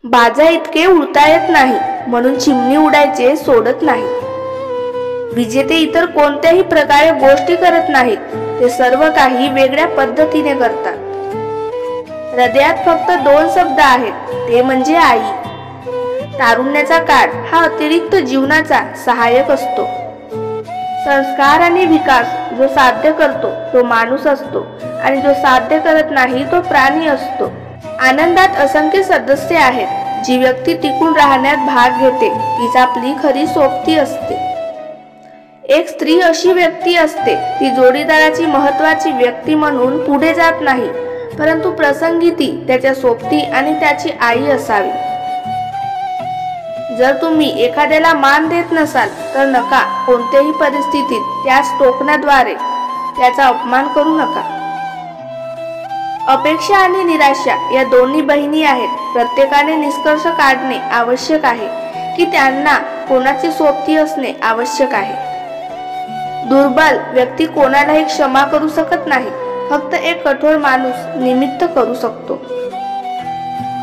बाजा इतके उडता येत नाही म्हणून चिमणी उडायचे सोडत नाही। विजेते इतर कोणत्याही प्रकारे गोष्टी करत नाहीत, ते सर्व काही वेगळ्या पद्धतीने करतात। हृदयात फक्त 2 शब्द आहेत, ते म्हणजे आई। तारुण्याचा काळ हा अतिरिक्त जीवनाचा सहाय्यक असतो। संस्कार आणि विकास जो साध्य करतो तो माणूस असतो आणि जो साध्य करत नाही तो प्राणी असतो। आनंदात असंख्य सदस्य आहेत। जी व्यक्ती टिकून राहण्यात भाग घेते तीच आपली खरी सोबती असते। एक स्त्री अशी व्यक्ती असते ती जोडीदाराची महत्त्वाची व्यक्ती म्हणून पुढे जात नाही, परंतु प्रसंगी ती त्याच्या सोबती आणि त्याची आई असावी। जर तुम्ही एखाद्याला मान देत नसाल तर नका कोणत्याही परिस्थितीत त्यास टोकण्याद्वारे त्याचा अपमान करू नका। अपेक्षा आणि निराशा या दोन्ही बहिणी आहेत। प्रत्येकाने निष्कर्ष काढणे आवश्यक आहे की त्यांना कोणाची सोबती असणे आवश्यक आहे। दुर्बल व्यक्ती कोणालाही क्षमा करू शकत नाही, फक्त एक कठोर माणूस निमित्त करू शकतो।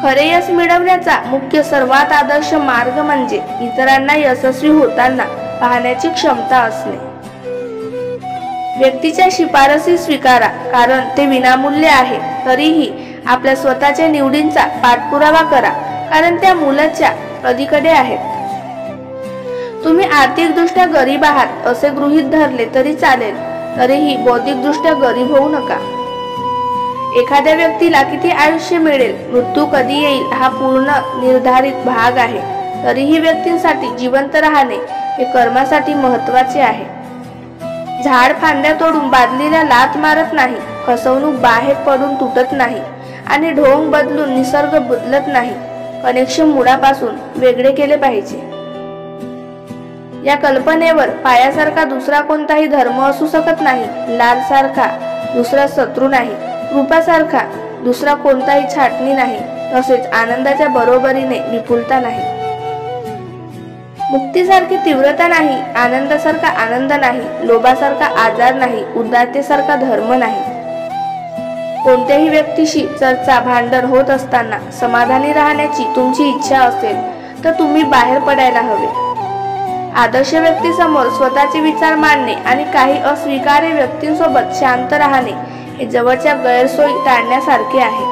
खरे यश मिळवण्याचा मुख्य सर्वात आदर्श मार्ग म्हणजे इतरांना यशस्वी होताना पाहण्याची क्षमता असणे। व्यक्तीच्या शिफारसी स्वीकारा, कारण ते विनामूल्य आहे। तरीही आपल्या स्वतःच्या निवडींचा पाठपुरावा करा, कारण त्या मूल्याच्या पलीकडे आहेत। तुम्ही आर्थिकदृष्ट्या गरीब आहात असे गृहीत धरले तरी चालेल, तरीही बौद्धिकदृष्ट्या गरीब होऊ नका। एखाद्या व्यक्तीला किती आयुष्य मिळेल, मृत्यू कधी येईल हा पूर्ण निर्धारित भाग आहे, तरीही व्यक्तींसाठी जिवंत राहणे हे कर्मासाठी महत्त्वाचे आहे। झाड फांद्या तोडून बादलीला लाथ मारत नाही, फसवणूक बाहेर पडून तुटत नाही आणि ढोंग बदलून निसर्ग बदलत नाही। कनेक्शन मुळापासून वेगळे केले पाहिजे। या कल्पनेवर पायासारखा दुसरा कोणताही धर्म असू शकत नाही, लालसारखा दुसरा शत्रू नाही, कृपासारखा दुसरा कोणताही छाटणी नाही, तसेच आनंदाच्या बरोबरीने विपुलता नाही। मुक्तीसारखी तीव्रता नाही, आनंदासारखा आनंद नाही, लोभासारखा आजार नाही, उदारतेसारखा धर्म नाही। कोणत्याही व्यक्तीशी चर्चा भांडण होत असताना समाधानी राहण्याची तुमची इच्छा असेल तर तुम्ही बाहेर पडायला हवे। आदर्श व्यक्तीसमोर स्वतःचे विचार मांडणे आणि काही अस्वीकार्य व्यक्तींसोबत शांत राहणे हे जवळच्या गैरसोयी टाळण्यासारखे आहे।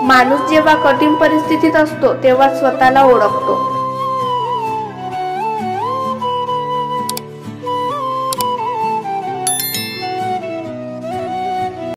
माणूस जेव्हा कठीण परिस्थितीत असतो तेव्हा स्वतःला ओळखतो।